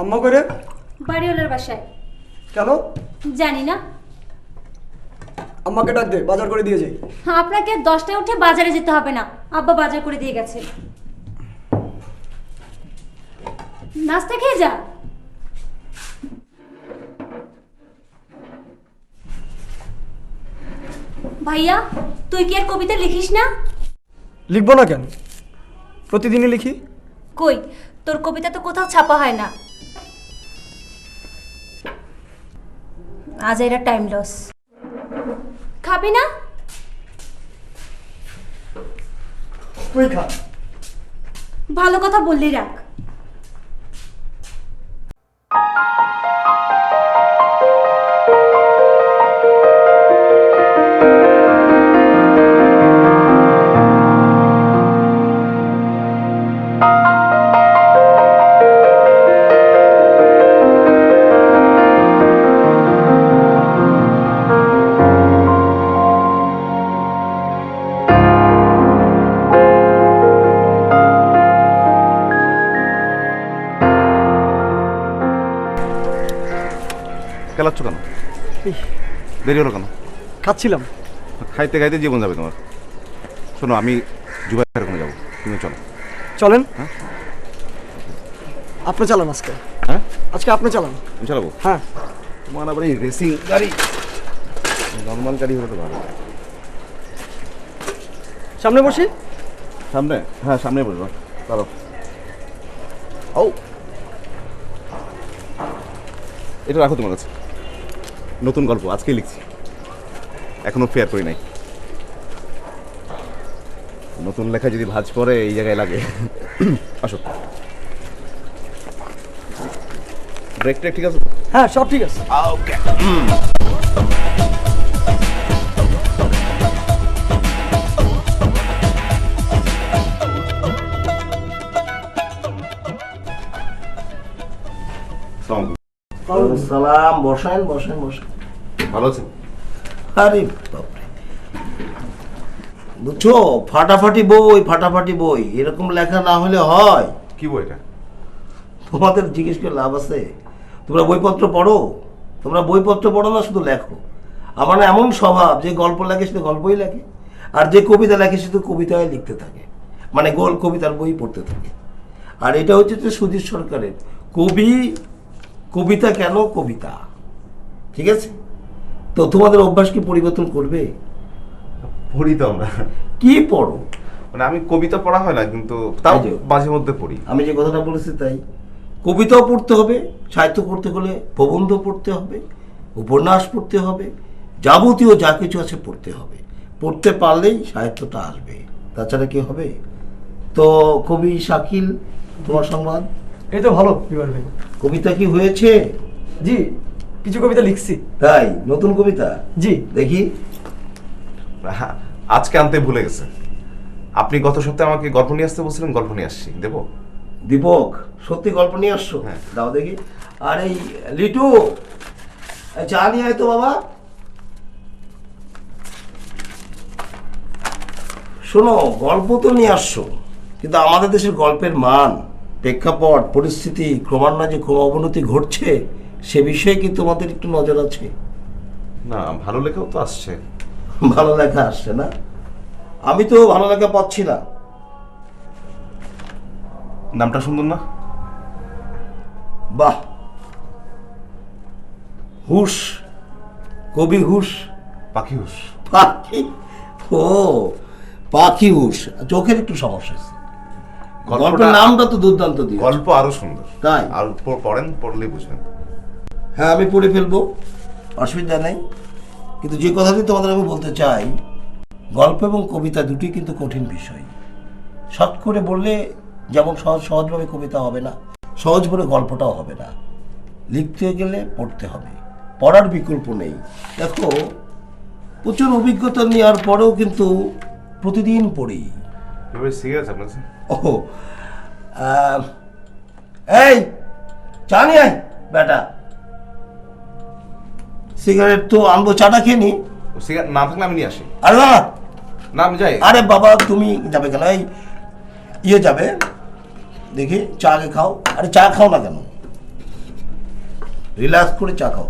আম্মা করে বাড়িওয়ালার বাসায়। কেন? জানি না। আম্মাকে ডাক দে, বাজার করে দিয়ে যাই। আপনাকে 10টায় উঠে বাজারে যেতে হবে না, আব্বা বাজার করে দিয়ে গেছে। নাস্তা খেয়ে যা। ভাইয়া, তুই কি আর কবিতা লিখিস না? লিখবো না কেন, প্রতিদিনই লিখি। কই, তোর কবিতা তো কোথাও ছাপা হয় না। আজ এরা টাইম লস। খাবি না? তুই খা। ভালো কথা বললি, রাখ। খেলাচ্ছ কেন? দেরি হলো কেন? খাচ্ছিলাম। খাইতে খাইতে জীবন যাবে তোমার। শোনো, আমি জুবাইয়ের ওখানে যাবো, তুমি চলো। চলেন। হ্যাঁ, আপনি চালান আজকে। হ্যাঁ আজকে আপনি চালান। আমি চালাবো। হ্যাঁ। তোমার আবার এই রেসিং গাড়ি, নর্মাল গাড়ি হলে তো ভালো। সামনে বসি। সামনে? হ্যাঁ, সামনে বসবো। চলো। ও, এটা রাখো তোমার কাছে। নতুন গল্প আজকেই লিখছি, এখনো ফেয়ার করি নাই। নতুন লেখা যদি ভাঁজ পড়ে এই জায়গায় লাগে। আসো। ব্রেক ট্রেক ঠিক আছে? হ্যাঁ, সব ঠিক আছে। ওকে। সালাম। বসেন বসেন বসেন। ভালো আছেন? আরে বাপরে, বুঝছো, ফাটাফাটি বই এরকম লেখা না হলে হয়? কি বই এটা? তোমাদের জিজ্ঞেস করে লাভ আছে? তোমরা বইপত্র পড়ো? তোমরা বইপত্র পড়ো না, শুধু লেখো। আমার না এমন স্বভাব, যে গল্প লেখে সে গল্পই লেখে, আর যে কবিতা লেখে সে তো কবিতায় লিখতে থাকে, মানে গোল কবিতার বই পড়তে থাকে। আর এটা হচ্ছে যে সুধীর সরকারের কবিতা কেন কবিতা, ঠিক আছে? তো তোমাদের অভ্যাস কি পরিবর্তন করবে? পড়ি তো আমরা। কি পড়ো? মানে আমি কবিতা পড়া হয় না, কিন্তু তাও এই যে, মাঝে মধ্যে পড়ি। আমি যে কথাটা বলেছি তাই। কবিতাও পড়তে হবে, সাহিত্য পড়তে হলে প্রবন্ধ পড়তে হবে, উপন্যাস পড়তে হবে, যাবতীয় যা কিছু আছে পড়তে হবে। পড়তে পারলেই সাহিত্যটা আসবে, তাছাড়া কি হবে? তো কবি শাকিল, তোমার সংবাদ? এই তো ভালো বিবার ভাই। কবিতা কি হয়েছে? জি, কিছু কবিতা লিখছি। তাই? নতুন কবিতা? জি। দেখি। হ্যাঁ, আজকে আনতে ভুলে গেছে। আপনি গত সপ্তাহে আমাকে গল্প নিয়ে আসতে বলছিলেন, গল্প নিয়ে আসছি, দেবো? দীপক, সত্যি গল্প নিয়ে আসছো? হ্যাঁ। দাও দেখি। আর এই লিটু, এই চা নিয়ে আয় তো বাবা। শোনো, গল্প তো নিয়ে আসছো, কিন্তু আমাদের দেশের গল্পের মান, প্রেক্ষাপট, পরিস্থিতি ক্রমান্বয়ে যে ক্রম অবনতি ঘটছে, সে বিষয়ে কি তোমাদের একটু নজর আছে? না, ভালো লেখাও তো আসছে। ভালো লেখা আসছে না? আমি তো ভালো লেখা পাচ্ছি না। নামটা সুন্দর না? বাহ, হুশ, কবি হুশ। পাখি হুস। পাখি? ও, পাখি হুশ। চোখের একটু সমস্যা আছে। গল্পের নামটা তো দুর্দান্ত দিয়ে। গল্প আরো সুন্দর। তাই? আর পড়েন, পড়লেই বুঝবেন। হ্যাঁ, আমি পড়ে ফেলবো, অসুবিধা নেই। কিন্তু যে কথাটি তোমাদের আমি বলতে চাই, গল্প এবং কবিতা দুটি কিন্তু কঠিন বিষয়। শর্ট করে বললে যেমন সহজভাবে কবিতা হবে না, সহজ করে গল্পটাও হবে না। লিখতে গেলে পড়তে হবে, পড়ার বিকল্প নেই। দেখো, প্রচুর অভিজ্ঞতা নেওয়ার পরেও কিন্তু প্রতিদিন পড়ি। এবারে সিরিয়াস আপনার? ও, এই চা নিয়ে আয় বেটা। সিগারেট তো আনবো, চাটা খেয়ে নি। সিগারেট না থাকলে আমি নিয়ে আসি। আরে না, না, আমি যাই। আরে বাবা, তুমি যাবে কেন? এই ইয়ে যাবে, দেখি চা আগে খাও। আরে চা খাও না কেন? রিল্যাক্স করে চা খাও।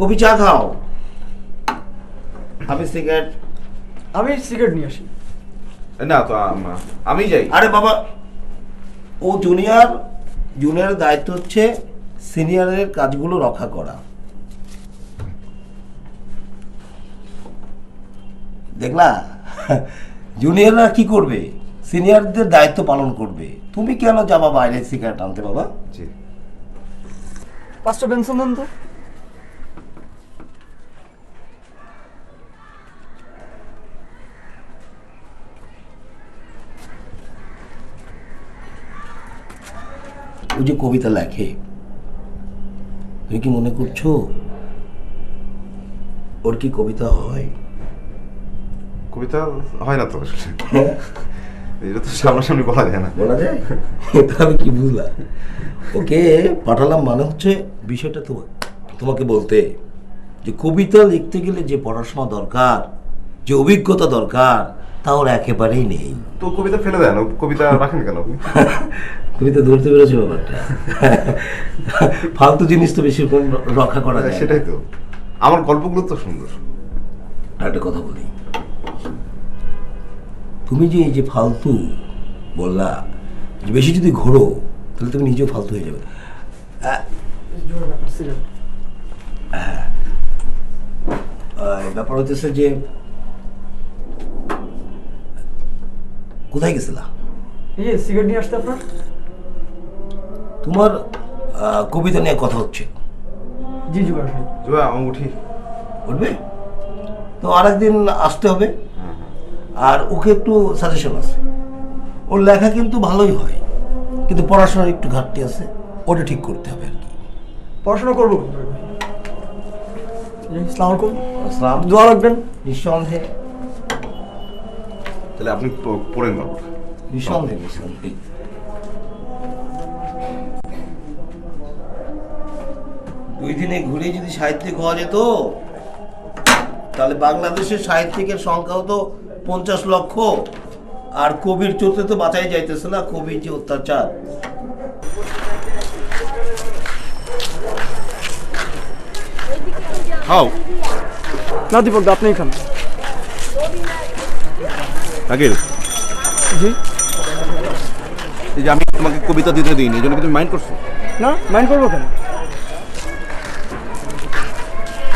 কবি চা খাও। আমি সিগারেট। আমি সিগারেট নিয়ে আসি। না তো আমি যাই। আরে বাবা, ও জুনিয়র, জুনিয়রের দায়িত্ব হচ্ছে সিনিয়রের কাজগুলো রক্ষা করা। দেখলা, জুনিয়ররা কি করবে? সিনিয়রদের দায়িত্ব পালন করবে। তুমি কেন যাবা বাইরে সিগারেট আনতে বাবা? জি। 5টা পেনশন দেন তো। ও যে কবিতা লেখে, তুমি কি মনে করছো ওর কি কবিতা হয়? কবিতা হয় না তো আসলে। এটা তো সামনাসামনি বলা যায় না। বলা যায়? তা আমি কি বুঝলাম? ওকে পাঠালাম মানে হচ্ছে বিষয়টা তোমাকে বলতে যে কবিতা লিখতে গেলে যে পড়াশোনা দরকার, যে অভিজ্ঞতা দরকার, তা ওর একেবারেই নেই। তো কবিতা ফেলে দেন, কবিতা রাখেন কেন আপনি? কবিতা ধরতে পেরেছো ব্যাপারটা? ফালতু জিনিস তো বেশি রক্ষা করা যায়। সেটাই তো, আমার গল্পগুলো তো সুন্দর। আর একটা কথা বলি, তুমি যে এই যে ফালতু বললা, যে বেশি যদি ঘোরো তাহলে তুমি নিজেও ফালতু হয়ে যাবে। সিগারেট। ব্যাপার হচ্ছে যে কোথায় গেছিলা? এই যে সিগারেট নিয়ে আসতে আপনার। তোমার কবিতা নিয়ে কথা হচ্ছে। জি জি ভাই। জুয়া আমি উঠি। উঠবে তো আরেকদিন আসতে হবে। আর ওকে একটু সাজেশন আছে, ওর লেখা কিন্তু ভালোই হয়, কিন্তু পড়াশোনার একটু ঘাটতি আছে, ওটা ঠিক করতে হবে আর কি। পড়াশোনা করবো। আসসালামু আলাইকুম। আসসালাম। দোয়া রাখবেন। নিঃসন্দেহে তাহলে আপনি পড়েন গল্পটা। নিঃসন্দেহে নিঃসন্দেহে। দুই দিনে ঘুরে যদি সাহিত্যিক হওয়া যেত তাহলে বাংলাদেশের সাহিত্যিকের সংখ্যাও তো 50 লক্ষ, আর কবির চোখে তো বাঁচাই যাইতেছে না, কবির যে অত্যাচার। হাও না দীপক দা, আপনিই খান। আকিল, জি। এই যে আমি তোমাকে কবিতা দিতে দিইনি, এই জন্য কি তুমি মাইন্ড করছো? না, মাইন্ড করবো কেন?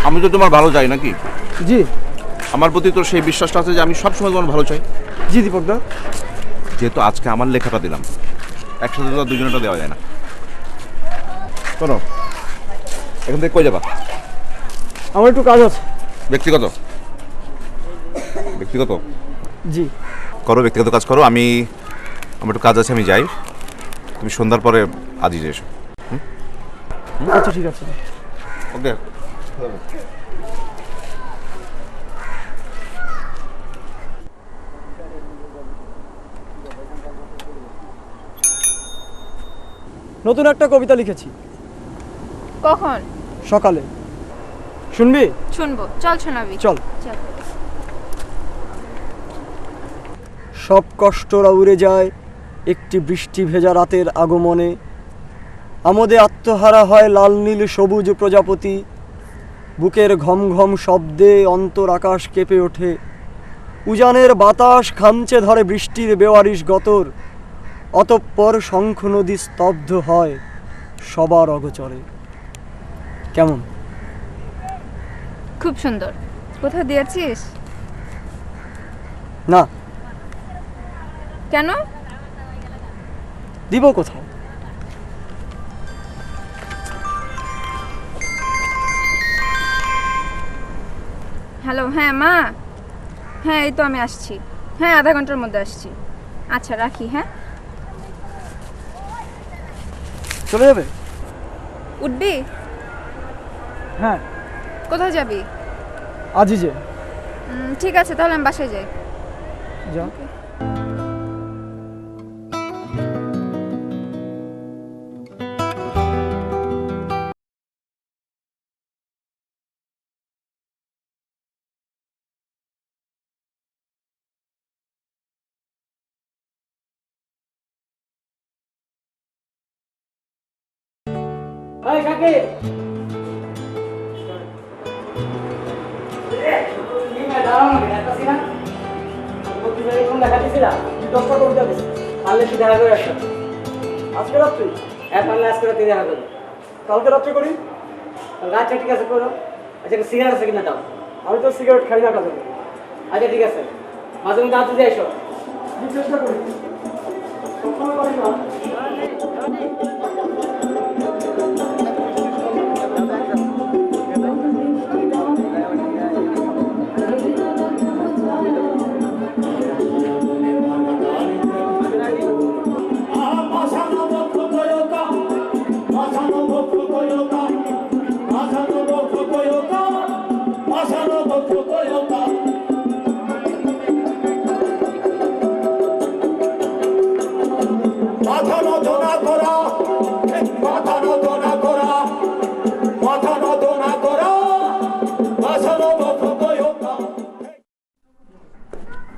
আমি তো তোমার ভালো চাই নাকি? জি আমার প্রতি তো সেই বিশ্বাসটা আছে যে আমি সবসময় তোমার ভালো চাই। জি দীপক দা। যেহেতু আজকে আমার লেখাটা দিলাম, একসাথে তো দুজনেটা দেওয়া যায় না। শোনো, এখান থেকে কই যাবা? আমার একটু কাজ আছে। ব্যক্তিগত ব্যক্তিগত জি। করো, ব্যক্তিগত কাজ করো। আমার একটু কাজ আছে, আমি যাই। তুমি সন্ধ্যার পরে আজই যে এসো। আচ্ছা ঠিক আছে। ওকে। নতুন একটা কবিতা লিখেছি। কখন? সকালে। শুনবি? শুনবো, চল শোনাবি। চল। চল। সব কষ্টরা উড়ে যায় একটি বৃষ্টি ভেজা রাতের আগমনে। আমোদে আত্মহারা হয় লাল নীল সবুজ প্রজাপতি। বুকের ঘম ঘম শব্দে অন্তর আকাশ কেঁপে ওঠে। উজানের বাতাস খামচে ধরে বৃষ্টির বেওয়ারিশ গতর। অতঃপর শঙ্খ নদী স্তব্ধ হয় সবার অগোচরে। কেমন? খুব সুন্দর। কোথায় দিয়েছিস? না, কেন? দিব কোথাও। হ্যালো, হ্যাঁ মা। হ্যাঁ এই তো আমি আসছি। হ্যাঁ আধা ঘন্টার মধ্যে আসছি। আচ্ছা রাখি। হ্যাঁ চলে যাবে? উঠবি? হ্যাঁ। কোথায় যাবি? আজই যে। ঠিক আছে, তাহলে আমি বাসায় যাই। যা। এই কাকে? আজকে রাত্রে? কালকে রাত্রে করি। আচ্ছা ঠিক আছে করো। আচ্ছা সিগারেট আছে কিনা দাও। আমি তো সিগারেট খাই না কাজে। আচ্ছা ঠিক আছে, মাঝে মধ্যে হাতে দিয়ে এসো। আমি চেষ্টা করি, সবসময় পারি না।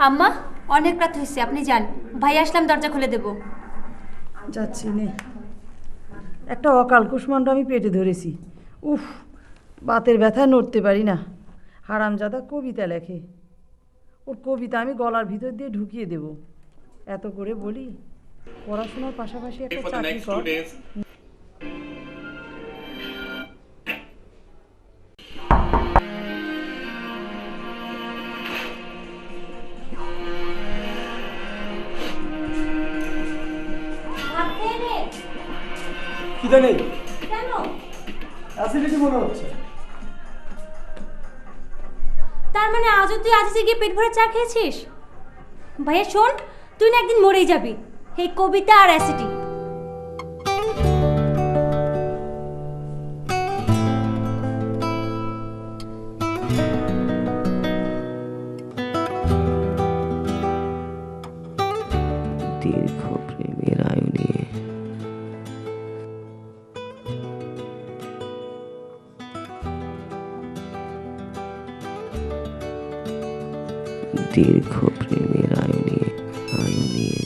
আম্মা, অনেক রাত হয়েছে, আপনি যান। ভাই আসলাম দরজা খুলে দেব। যাচ্ছি নে। একটা অকাল কুষ্মাণ্ড আমি পেটে ধরেছি। উফ, বাতের ব্যথায় নড়তে পারি না। হারামজাদা কবিতা লেখে, ওর কবিতা আমি গলার ভিতর দিয়ে ঢুকিয়ে দেব। এত করে বলি পড়াশোনার পাশাপাশি একটা চাকরি কর। খিদে নেই, কেন? অ্যাসিডিটি মনে হচ্ছে। তার মানে আজও তুই আজিজে গিয়ে পেট ভরে চা খেয়েছিস? ভাইয়া শোন, তুই না একদিন মরেই যাবি। এই কবিতা আর অ্যাসিডি। দীর্ঘ প্রেমের আয়ু নিয়ে দীর্ঘ প্রেমের আয়ু নিয়ে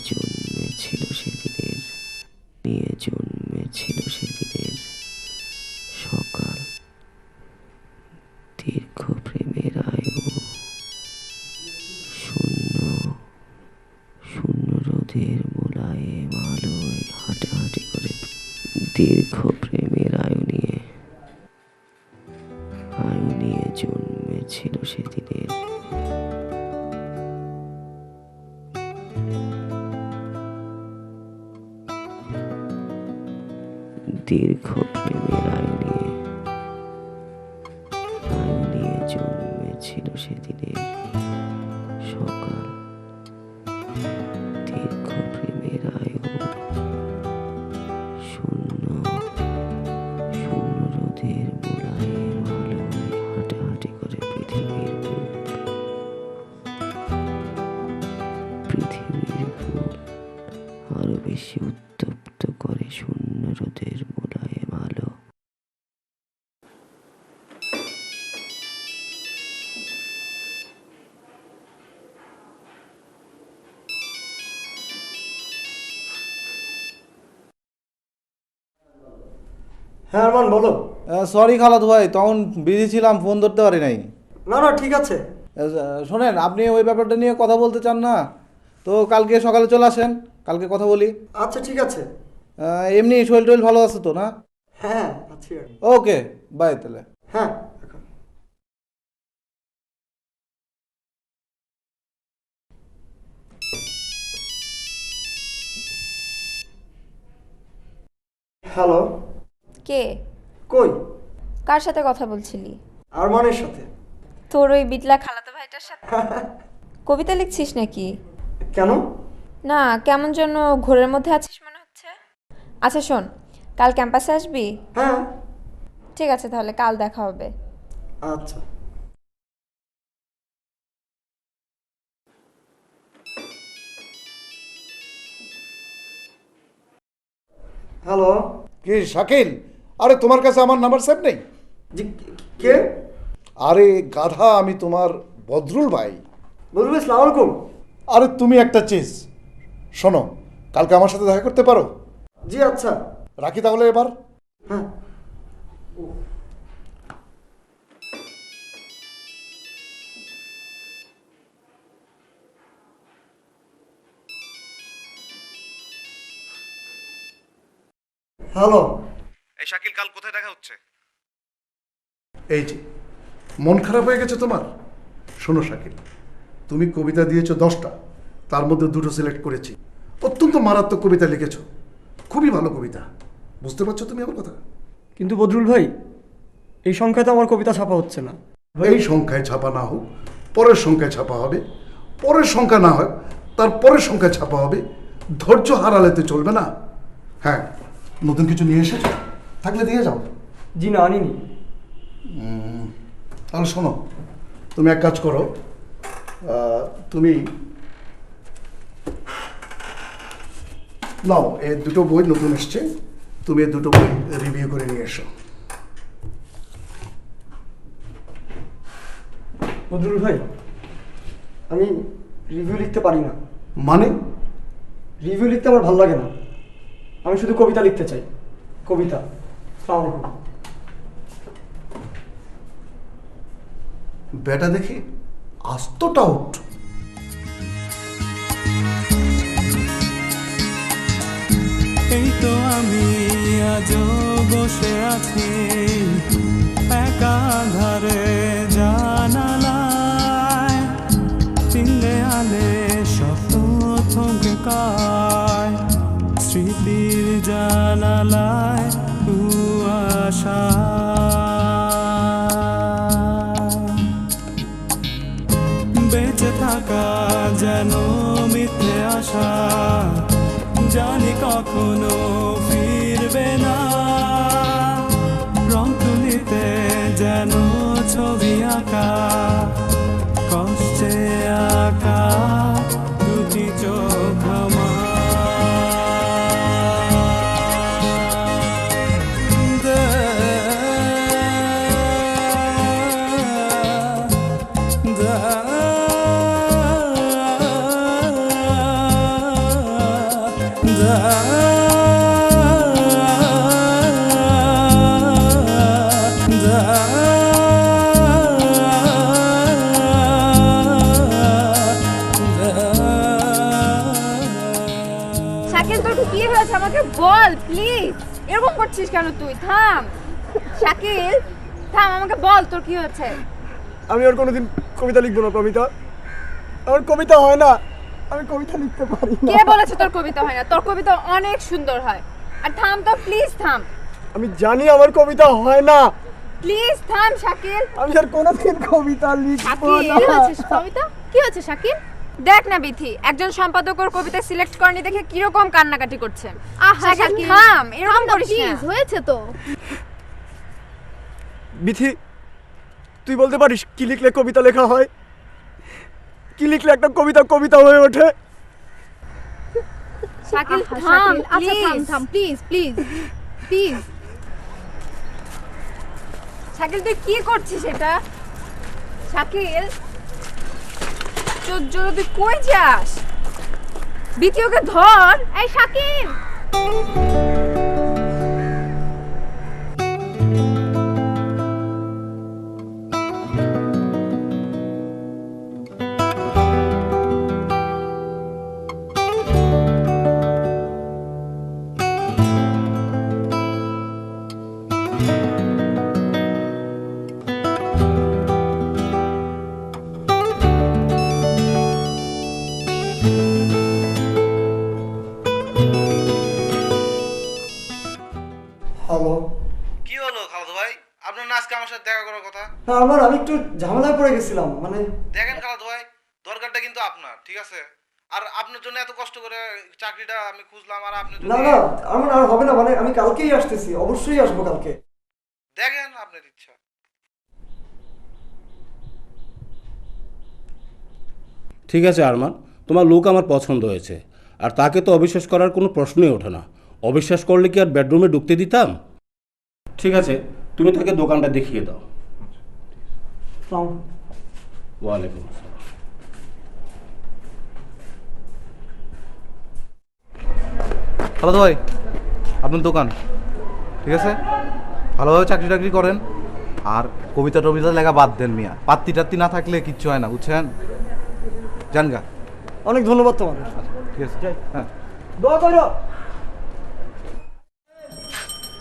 জন্মেছিল সেদিনের সকাল। দীর্ঘ প্রেমের আয়ু শূন্য রোদের মোলায়েম আলোয় হাঁটাহাঁটি করে। দীর্ঘ প্রেমের আয়ু নিয়ে জন্মেছিল সেদিনের দীর্ঘ প্রেমের আয়ু নিয়ে জন্মেছিল সেদিনের সকাল। দীর্ঘ প্রেমের আয়ু শূন্য রোদের মোলায়েম আলোয় হাঁটাহাঁটি করে পৃথিবীর বুক আরো বেশি উত্তপ্ত করে শূন্য রোদের মোলায়েম আলো। হ্যাঁ আরমান বলো। সরি খালাদু ভাই, তখন বিজি ছিলাম, ফোন ধরতে পারি নাই। না না ঠিক আছে। শোনেন, আপনি ওই ব্যাপারটা নিয়ে কথা বলতে চান না তো কালকে সকালে চলে আসেন, কালকে কথা বলি। আচ্ছা ঠিক আছে। এমনি শরীর টরীর ভালো আছে তো না? হ্যাঁ আছি। ওকে বাই তাহলে। হ্যাঁ। হ্যালো। কে? কই? কার সাথে কথা বলছিলি? আরমানের সাথে। তোর ওই বিটলা খালাতো ভাইটার সাথে? কবিতা লিখছিস নাকি? কেন? না, কেমন যেন ঘোরের মধ্যে আছিস মনে হচ্ছে। আচ্ছা শোন, কাল ক্যাম্পাসে আসবি? হ্যাঁ। ঠিক আছে, তাহলে কাল দেখা হবে। আচ্ছা। হ্যালো। কি শাকিল? আরে তোমার কাছে আমার নাম্বার সেভ নেই? জি কে? আরে গাধা, আমি তোমার বদরুল ভাই। বদরুল, আসসালামু আলাইকুম। আরে তুমি একটা চিজ শোনো, কালকে আমার সাথে দেখা করতে পারো? জি আচ্ছা। রাখি তাহলে এবার। হ্যাঁ। হ্যালো। এই শাকিল, কাল কোথায় দেখা হচ্ছে? এই যে মন খারাপ হয়ে গেছে তোমার? শোনো শাকিল, তুমি কবিতা দিয়েছো 10টা, তার মধ্যে 2টো সিলেক্ট করেছি। অত্যন্ত মারাত্মক কবিতা লিখেছো, খুবই ভালো কবিতা। বুঝতে পারছো তুমি আমার কথা? কিন্তু বদরুল ভাই, এই সংখ্যাতে আমার কবিতা ছাপা হচ্ছে না। এই সংখ্যায় ছাপা না হোক, পরের সংখ্যায় ছাপা হবে, পরের সংখ্যা না হয় তার পরের সংখ্যায় ছাপা হবে। ধৈর্য হারালে তো চলবে না। হ্যাঁ, নতুন কিছু নিয়ে এসেছো? থাকলে দিয়ে যাও। জি না, আনিনি। তাহলে শোনো, তুমি এক কাজ করো, তুমি নাও, এই 2টো বই নতুন এসছে, তুমি এই 2টো বই রিভিউ করে নিয়ে এসো। বদরুল ভাই, আমি রিভিউ লিখতে পারি না। মানে? রিভিউ লিখতে আমার ভালো লাগে না, আমি শুধু কবিতা লিখতে চাই। কবিতা। আসসালামু আলাইকুম। বেটা দেখি আস্ত টাউট। এই তো আমি আজও বসে আছি একা ধারে জানালায়, তিন দেয়ালে স্বপ্ন থমকে কায়, স্মৃতির জানালায় কুয়াশা। বেঁচে থাকা যেন মিথ্যে আশা, জানি কখনো ফিরবে না। রং তুলিতে যেন ছবি আঁকা, কষ্টে আঁকা দুটি চোখ আমার। শাকিল, তোর কি হয়েছে আমাকে বল প্লিজ। এরকম করছিস কেন তুই? থাম শাকিল, থাম, আমাকে বল তোর কি হয়েছে। আমি আর কোনোদিন কবিতা লিখবো না প্রমিতা, আমার কবিতা হয় না, আমি কবিতা লিখতে পারি না। কে বলেছে তোর কবিতা হয় না? তোর কবিতা অনেক সুন্দর হয়। আর থাম তো প্লিজ, থাম। আমি জানি আমার কবিতা হয় না। প্লিজ থাম শাকিল। আমি আর কোনোদিন কবিতা লিখবো না। কি হয়েছে কবিতা? কি হয়েছে শাকিল? দেখ না বিথি, একজন সম্পাদক ওর কবিতা সিলেক্ট করেনি দেখে কিরকম কান্নাকাটি করছে। শাকিল থাম, এরকম করিস না। হয়েছে তো। বিথি, তুই বলতে পারিস কি লিখলে কবিতা লেখা হয়? কি লিখলে একটা কবিতা কবিতা হয়ে ওঠে? শাকিল থাম, আচ্ছা থাম প্লিজ প্লিজ প্লিজ। শাকিল তুই কি করছিস এটা? শাকিল তোর জন্য তুই কই যাস? বিথি ওকে ধর। এই শাকিল, হ্যালো। কি হলো খালাদু ভাই? আপনার না আজকে আমার সাথে দেখা করার কথা? না আমার, আমি একটু ঝামেলায় পড়ে গেছিলাম। মানে দেখেন খালাদু ভাই, দরকারটা কিন্তু আপনার, ঠিক আছে? আর আপনার জন্য এত কষ্ট করে চাকরিটা আমি খুঁজলাম, আর আপনি না না, আমার আর হবে না। মানে আমি কালকেই আসতেছি, অবশ্যই আসবো কালকে। দেখেন আপনার ইচ্ছা। ঠিক আছে আরমান, তোমার লুক আমার পছন্দ হয়েছে, আর তাকে তো অবিশ্বাস করার কোনো প্রশ্নই ওঠে না। অবিশ্বাস করলে কি আর বেডরুমে ঢুকতে দিতাম? ঠিক আছে, তুমি তাকে দোকানটা দেখিয়ে দাও। ওয়ালাইকুম আসসালাম। খালাদু ভাই, আপনার দোকান, ঠিক আছে? ভালোভাবে চাকরি টাকরি করেন, আর কবিতা টবিতা লেখা বাদ দেন মিয়া। পাত্তি টাত্তি না থাকলে কিচ্ছু হয় না, বুঝছেন? জানগা। অনেক ধন্যবাদ তোমাদের। ঠিক আছে, হ্যাঁ। দোয়া করো।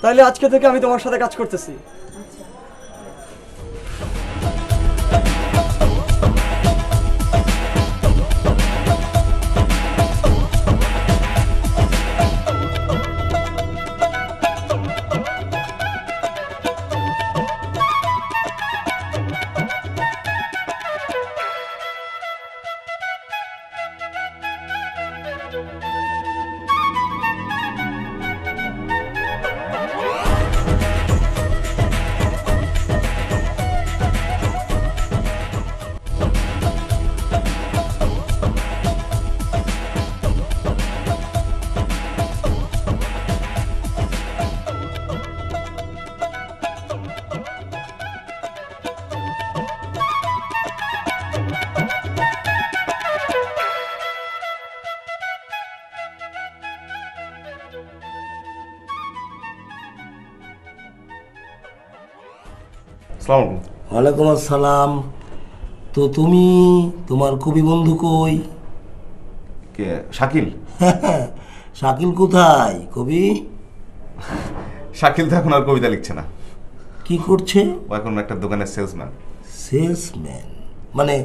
তাহলে আজকে থেকে আমি তোমার সাথে কাজ করতেছি। ওয়ালাইকুম আসসালাম। তো তুমি, তোমার কবি বন্ধু কই? কে? শাকিল। শাকিল কোথায় কবি? শাকিল তো এখন আর কবিতা লিখছে না। কি করছে? ও এখন একটা দোকানের সেলসম্যান। সেলসম্যান মানে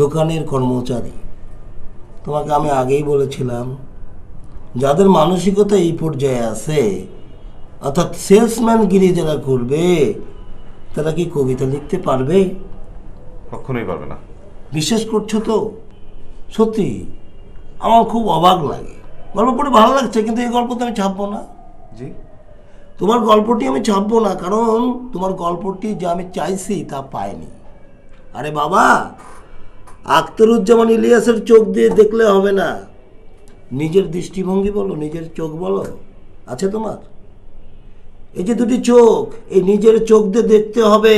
দোকানের কর্মচারী। তোমাকে আমি আগেই বলেছিলাম, যাদের মানসিকতা এই পর্যায়ে আছে, অর্থাৎ সেলসম্যানগিরি যারা করবে, তারা কি কবিতা লিখতে পারবে? কখনোই পারবে না। বিশ্বাস করছো তো? সত্যি আমার খুব অবাক লাগে। গল্প পড়ে ভালো লাগছে, কিন্তু এই গল্প তো আমি ছাপবো না। জি? তোমার গল্পটি আমি ছাপবো না, কারণ তোমার গল্পটি যা আমি চাইছি তা পাইনি। আরে বাবা, আখতারুজ্জামান ইলিয়াসের চোখ দিয়ে দেখলে হবে না, নিজের দৃষ্টিভঙ্গি বলো, নিজের চোখ বলো, আছে তোমার? এই যে দুটি চোখ, এই নিজের চোখ দিয়ে দেখতে হবে।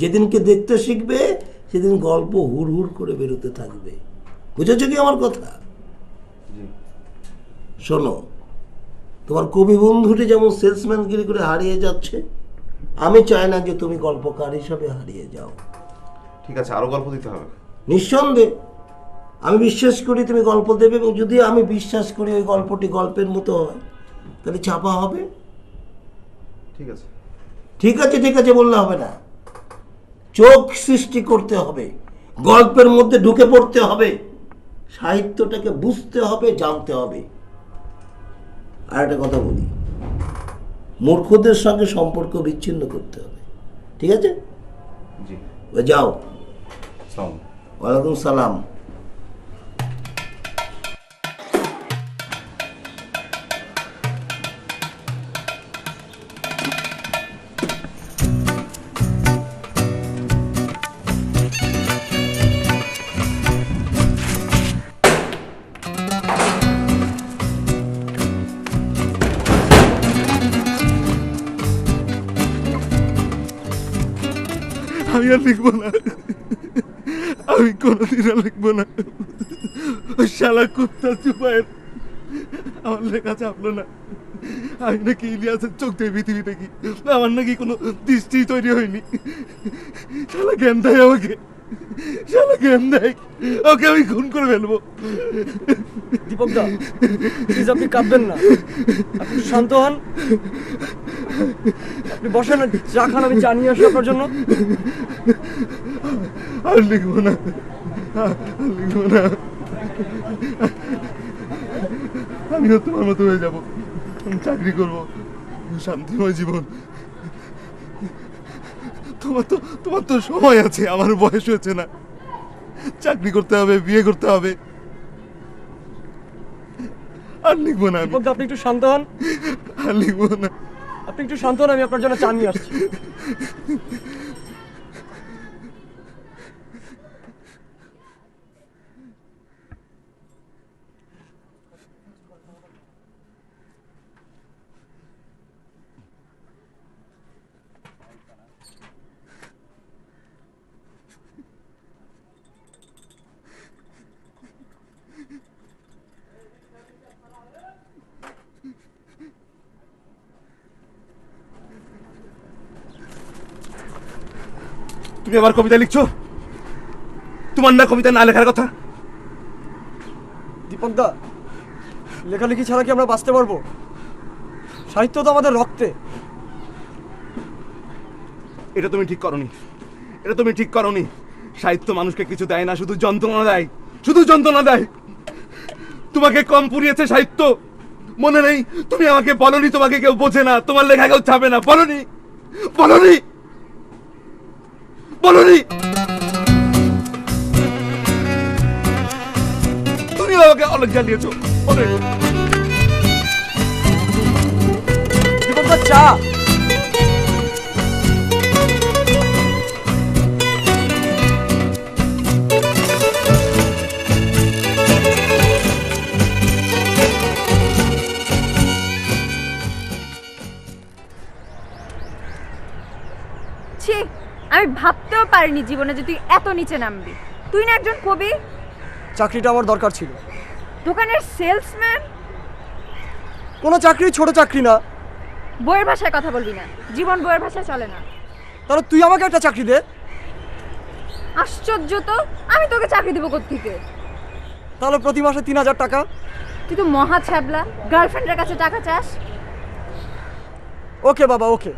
যেদিনকে দেখতে শিখবে, সেদিন গল্প হুড় হুড় করে বেরোতে থাকবে। বুঝেছো কি আমার কথা? শোনো, তোমার কবি বন্ধুটি যেমন সেলসম্যানগিরি করে হারিয়ে যাচ্ছে, আমি চাই না যে তুমি গল্পকার হিসাবে হারিয়ে যাও। ঠিক আছে, আরো গল্প দিতে হবে। নিঃসন্দেহে আমি বিশ্বাস করি তুমি গল্প দেবে, এবং যদি আমি বিশ্বাস করি ওই গল্পটি গল্পের মতো হয়, তাহলে ছাপা হবে। ঠিক আছে, ঠিক আছে, ঠিক আছে বললে হবে না। চোখ সৃষ্টি করতে হবে, গল্পের মধ্যে ঢুকে পড়তে হবে, সাহিত্যটাকে বুঝতে হবে, জানতে হবে। আর একটা কথা বলি, মূর্খদের সঙ্গে সম্পর্ক বিচ্ছিন্ন করতে হবে। ঠিক আছে? জি। যাও। আসসালামু আলাইকুম। ওয়ালাইকুম সালাম। আমি আর লিখবো না, আমি কোনোদিন আর লিখবো না। ওই শালা কুত্তা চুপায়ের আমার লেখা চাপলো না। আমি নাকি ইলিয়াসের চোখ দিয়ে পৃথিবী দেখি, আমার নাকি কোনো দৃষ্টি তৈরি হয়নি। শালা জ্ঞান দেয় আমাকে, শালা জ্ঞান দেয়, ওকে আমি খুন করে ফেলবো। দীপক দা, প্লিজ আপনি কাঁদবেন না, আপনি শান্ত হন, আপনি বসেন, চা খান, আমি চা নিয়ে আসি আপনার জন্য। আর লিখবো না, আর লিখবো না, আমিও তোমার মতো হয়ে যাবো, চাকরি করবো, শান্তিময় জীবন। তোমার তো সময় আছে, আমার বয়স হয়েছে না, চাকরি করতে হবে, বিয়ে করতে হবে। আর লিখবো না। আপনি একটু শান্ত হন, আর লিখবো না, আপনি একটু শান্ত হন, আমি আপনার জন্য চা নিয়ে আসছি। তুমি আমার কবিতা লিখছো? তোমার না কবিতা না লেখার কথা? দীপক দা, লেখালেখি ছাড়া কি আমরা বাঁচতে পারবো? সাহিত্য তো আমাদের রক্তে। এটা তুমি ঠিক করনি, এটা তুমি ঠিক করনি। সাহিত্য মানুষকে কিছু দেয় না, শুধু যন্ত্রণা দেয়, শুধু যন্ত্রণা দেয়। তোমাকে কম পুড়িয়েছে সাহিত্য, মনে নেই? তুমি আমাকে বলনি তোমাকে কেউ বোঝে না, তোমার লেখা কেউ ছাপে না, বলনি? বলনি? বলনি? তুমি আমাকে অনেক জ্বালিয়েছো, অনেক। চা ছি, আমি ভাবতেও পারিনি জীবনে যে তুই এত নিচে নামবি। তুই না একজন কবি? চাকরিটা আমার দরকার ছিল। দোকানের সেলসম্যান? কোনো চাকরি ছোট চাকরি না। বইয়ের ভাষায় কথা বলবি না, জীবন বইয়ের ভাষায় চলে না। তাহলে তুই আমাকে একটা চাকরি দে। আশ্চর্য তো, আমি তোকে চাকরি দেবো কোত্থেকে? তাহলে প্রতি মাসে 3000 টাকা। তুই তো মহা ছ্যাবলা, গার্লফ্রেন্ডের কাছে টাকা চাস। ওকে বাবা, ওকে,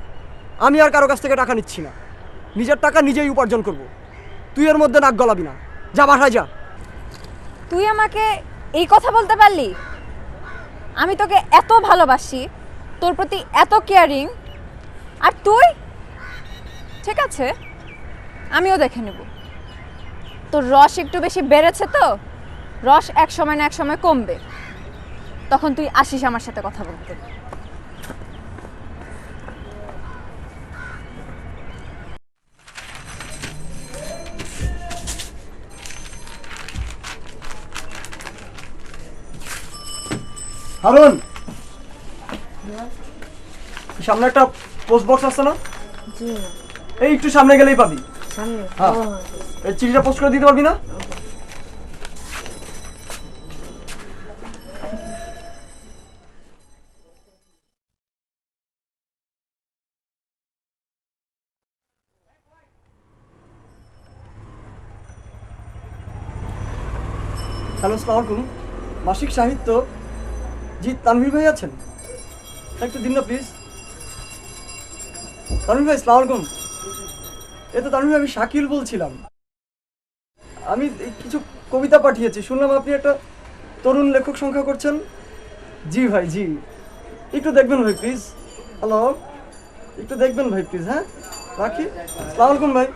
আমি আর কারো কাছ থেকে টাকা নিচ্ছি না, নিজের টাকা নিজেই উপার্জন করব। তুই এর মধ্যে নাক গলাবি না, যা বাসায় যা। তুই আমাকে এই কথা বলতে পারলি? আমি তোকে এত ভালোবাসি, তোর প্রতি এত কেয়ারিং, আর তুই? ঠিক আছে, আমিও দেখে নেব। তোর রস একটু বেশি বেড়েছে তো, রস এক সময় না এক সময় কমবে, তখন তুই আসিস আমার সাথে কথা বলতে। হারুন, সামনে একটা পোস্ট বক্স আছে না? এই একটু সামনে গেলেই পাবি। হ্যাঁ, এই চিঠিটা পোস্ট করে দিতে পারবি না? হ্যালো, আসসালামু আলাইকুম। মাসিক সাহিত্য, জি তানভীর ভাই আছেন? একটু দিন না প্লিজ। তানভীর ভাই, আসসালামু আলাইকুম। এই তো তানভীর ভাই, আমি শাকিল বলছিলাম। আমি কিছু কবিতা পাঠিয়েছি, শুনলাম আপনি একটা তরুণ লেখক সংখ্যা করছেন। জি ভাই, জি, একটু দেখবেন ভাই প্লিজ। হ্যালো, একটু দেখবেন ভাই প্লিজ। হ্যাঁ, রাখি। আসসালামু আলাইকুম ভাই।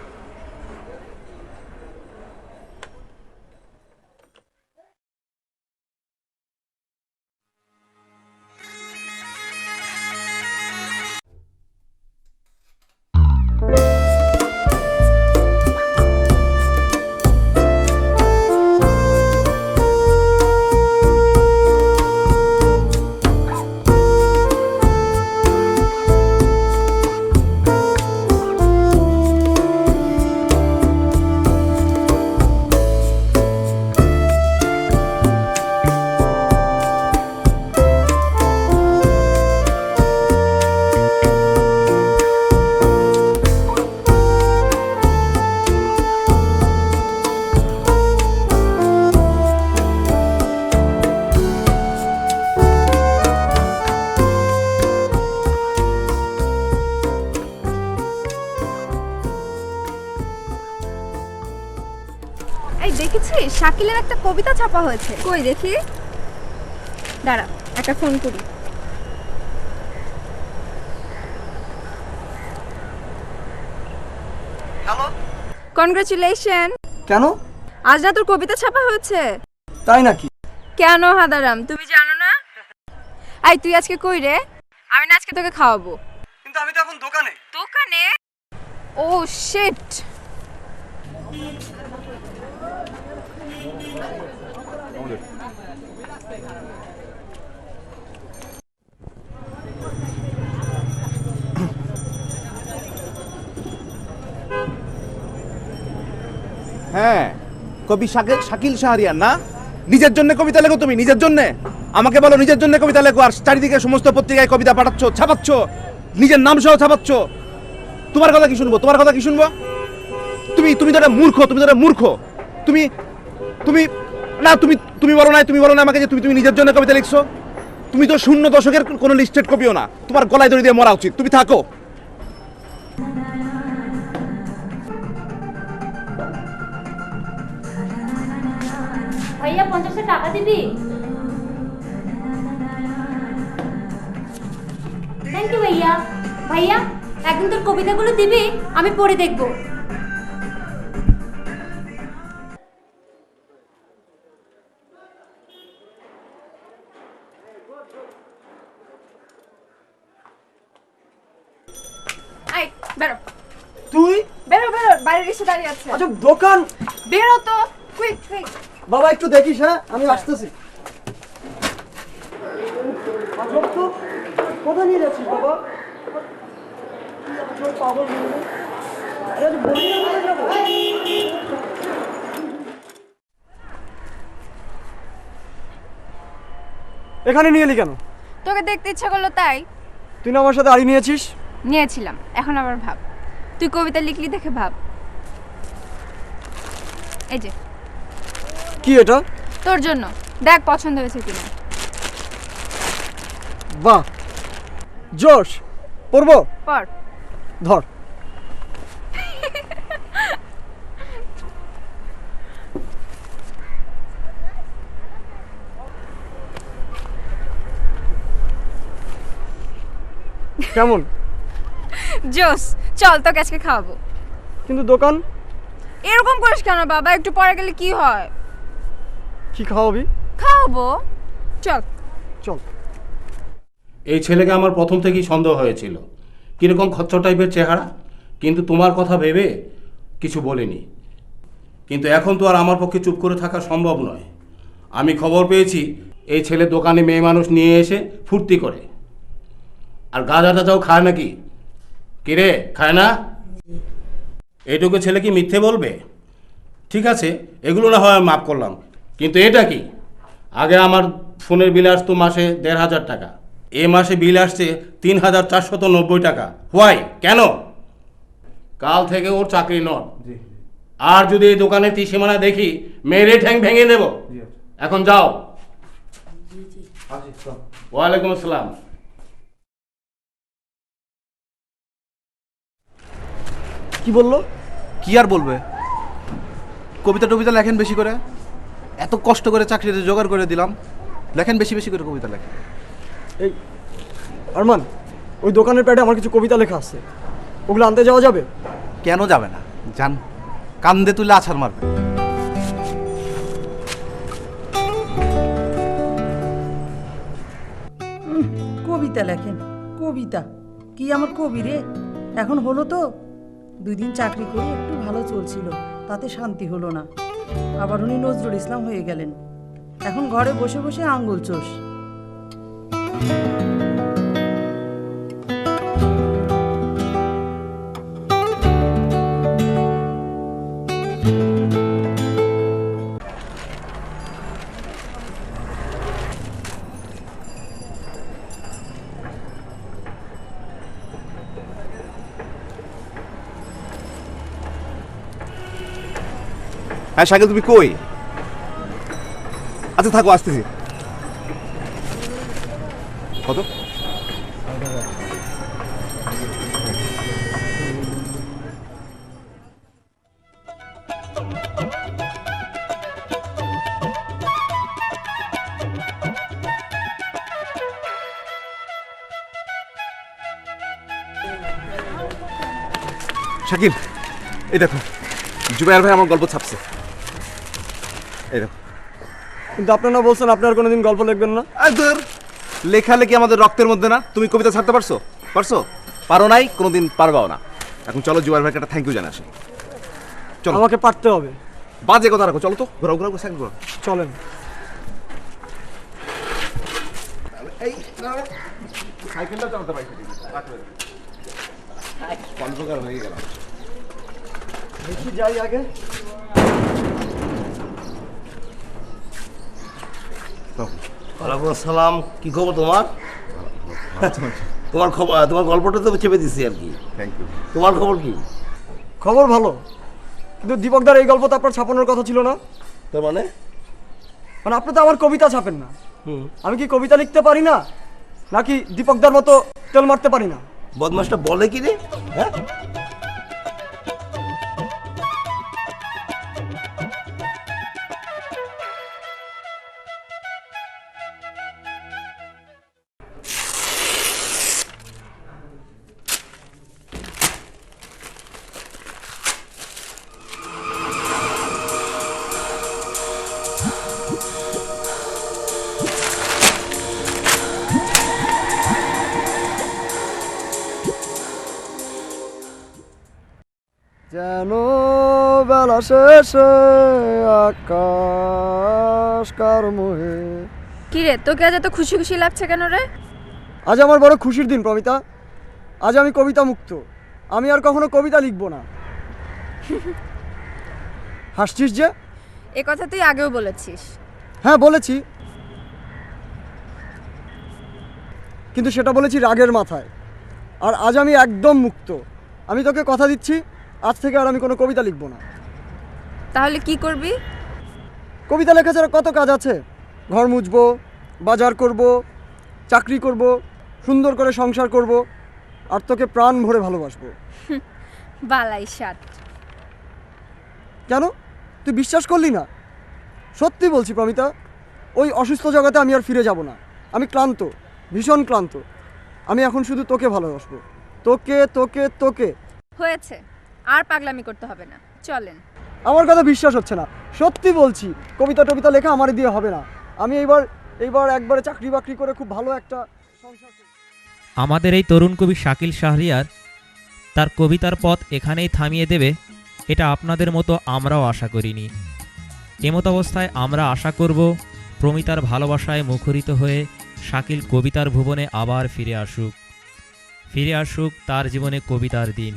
এই দেখেছিস, শাকিলের একটা কবিতা ছাপা হয়েছে। কই দেখি, দাঁড়া একটা ফোন করি। Hello, congratulation. কেন? আজ না তোর কবিতা ছাপা হয়েছে। তাই নাকি? কেন হাদারাম, তুমি জানো না? এই তুই আজকে কই রে? আমি না আজকে তোকে খাওয়াবো। কিন্তু আমি তো এখন দোকানে। দোকানে? ও শিট। হ্যাঁ, কবি শাকিল শাহরিয়ার না? নিজের জন্য কবিতা লেখো তুমি, নিজের জন্য? আমাকে বলো নিজের জন্য কবিতা লেখো, আর চারিদিকে সমস্ত পত্রিকায় কবিতা পাঠাচ্ছ, ছাপাচ্ছ, নিজের নাম সহ ছাপাচ্ছ। তোমার কথা কি শুনবো? তোমার কথা কি শুনবো? তুমি তুমি তো একটা মূর্খ, তুমি তো একটা মূর্খ। তুমি তুমি না তুমি তুমি বলো না, তুমি বলো না আমাকে যে তুমি তুমি নিজের জন্য কবিতা লিখছো। তুমি তো 0 দশকের কোনো লিস্টেড কপিও না, তোমার গলায় দড়ি দিয়ে মরা উচিত। তুমি থাকো। ভাইয়া 50 টাকা দিবি? থ্যাংক ইউ ভাইয়া। ভাইয়া একদিন তোর কবিতাগুলো দিবি, আমি পড়ে দেখব। আই বেরো, তুই? বেরো বেরো, বাইরে এসে দাঁড়িয়ে আছে। আচ্ছা দোকান। বেরো তো, কুইক কুইক। বাবা একটু দেখিস, হ্যাঁ আমি আসতেছি। আজব তো, কোথায় নিয়ে যাচ্ছিস বাবা? পাগল মেয়ে। আরে আজ বলি না কোথায় যাবো? এখানে নিয়ে এলি কেন? তোকে দেখতে ইচ্ছা করলো তাই তুই না আমার সাথে আড়ি নিয়েছিস? নিয়েছিলাম, এখন আবার ভাব। তুই কবিতা লিখলি দেখে ভাব। এই যে কি এটা? তোর জন্য, দেখ পছন্দ হয়েছে কিনা। বাহ, জোশ। পড়বো? পড়। ধর। কেমন? জোস, চল তোকে আজকে খাওয়াবো। কিন্তু দোকান? এরকম করিস কেন বাবা, একটু পরে গেলে কি হয়? কি খাওয়াবি? খাওয়াবো, চল চল। এই ছেলেকে আমার প্রথম থেকেই সন্দেহ হয়েছিল, কীরকম খচ্চর টাইপের চেহারা, কিন্তু তোমার কথা ভেবে কিছু বলিনি। কিন্তু এখন তো আর আমার পক্ষে চুপ করে থাকা সম্ভব নয়। আমি খবর পেয়েছি এই ছেলে দোকানে মেয়ে মানুষ নিয়ে এসে ফুর্তি করে, আর গাঁজা টাজাও খায় নাকি। কিরে, খায় না? এইটুকু ছেলে কি মিথ্যে বলবে? ঠিক আছে, এগুলো না হয় আমি মাফ করলাম, কিন্তু এটা কি? আগে আমার ফোনের বিল আসতো মাসে ১৫০০ টাকা, এ মাসে বিল আসছে ৩,৪৯০ টাকা। হোয়াই, কেন? কাল থেকে ওর চাকরি নট। আর যদি এই দোকানে ত্রিসীমানা দেখি, মেরে ঠ্যাং ভেঙে দেব। এখন যাও। ওয়ালাইকুম আসসালাম। কি বললো? কি আর বলবে, কবিতা টবিতা লেখেন বেশি করে, এত কষ্ট করে চাকরিতে জোগাড় করে দিলাম, লেখেন বেশি বেশি করে কবিতা লেখেন। এই আরমান, ওই দোকানের প্যাডে আমার কিছু কবিতা লেখা আছে, ওগুলো আনতে যাওয়া যাবে? কেন যাবে না, যান, কান্দে তুলে আছাড় মারবে। কবিতা লেখেন? কবিতা কি আমার কবি রে? এখন হলো তো 2 দিন চাকরি করে একটু ভালো চলছিল, তাতে শান্তি হলো না, আবার উনি নজরুল ইসলাম হয়ে গেলেন। এখন ঘরে বসে বসে আঙ্গুল চোষ। হ্যাঁ শাকিল, তুমি কই? আচ্ছা থাকো, আসতেছি। কত? শাকিল, এই দেখো, জুবাইর ভাই আমার গল্প ছাপছে। এই দেখো। কিন্তু আপনারা বলছেন আপনার কোনোদিন গল্প লিখবেন না। লেখালেখি আমাদের রক্তের মধ্যে না। তুমি কবিতা ছাড়তে পারছো? পারছো? পারো নাই, কোনোদিন পারবাও না। এখন চলো জুবাইর ভাইকে একটা থ্যাংক ইউ জানাই আসি। চলো। আমাকে পারতে হবে। বাজে কথা রাখো, চলো তো, ঘোরাও ঘোরাও, সাইকেল ঘোরাও। চলেন। সাইকেলটা চালাতে পারি পঞ্চকার হয়ে গেল। দেখি যাই আগে। ওয়ালাইকুম আসসালাম। কি খবর তোমার? তোমার খবর, তোমার গল্পটা তো চেপে দিচ্ছি আর কি। Thank you. তোমার খবর কি? খবর ভালো, কিন্তু দীপকদার এই গল্প তো আপনার ছাপানোর কথা ছিল না। তার মানে মানে আপনি তো আমার কবিতা ছাপেন না, আমি কি কবিতা লিখতে পারি না, নাকি দীপকদার মতো তেল মারতে পারি না? বদমাসটা বলে কি রে? হ্যাঁ, যেন বেলা শেষে আকাশ কার মোহে। কি রে, তোকে আজ এত খুশি খুশি লাগছে কেন রে? আজ আমার বড় খুশির দিন প্রমিতা, আজ আমি কবিতা মুক্ত, আমি আর কখনো কবিতা লিখব না। হাসছিস যে? এ কথা তুই আগেও বলেছিস। হ্যাঁ বলেছি, কিন্তু সেটা বলেছি রাগের মাথায়। আর আজ আমি একদম মুক্ত, আমি তোকে কথা দিচ্ছি আজ থেকে আর আমি কোনো কবিতা লিখব না। তাহলে কি করবি? কবিতা লেখা ছাড়া কত কাজ আছে, ঘর মুছবো, বাজার করব, চাকরি করব, সুন্দর করে সংসার করব, আর তোকে প্রাণ ভরে ভালোবাসবো। বালাই সাত। কেন তুই বিশ্বাস করলি না? সত্যি বলছি প্রমিতা, ওই অসুস্থ জগতে আমি আর ফিরে যাব না। আমি ক্লান্ত, ভীষণ ক্লান্ত। আমি এখন শুধু তোকে ভালোবাসবো, তোকে তোকে তোকে। হয়েছে, আর পাগলামি করতে হবে না, চলেন। আমার কথা বিশ্বাস হচ্ছে না, সত্যি বলছি, কবিতা টবিতা লেখা আমার দিয়ে হবে না। আমি এইবার একবারে চাকরি বাকরি করে খুব ভালো একটা সংসার করব। আমাদের এই তরুণ কবি শাকিল শাহরিয়ার তার কবিতার পথ এখানেই থামিয়ে দেবে, এটা আপনাদের মতো আমরাও আশা করিনি। এমত অবস্থায় আমরা আশা করব প্রমিতার ভালোবাসায় মুখরিত হয়ে শাকিল কবিতার ভুবনে আবার ফিরে আসুক তার জীবনে কবিতার দিন।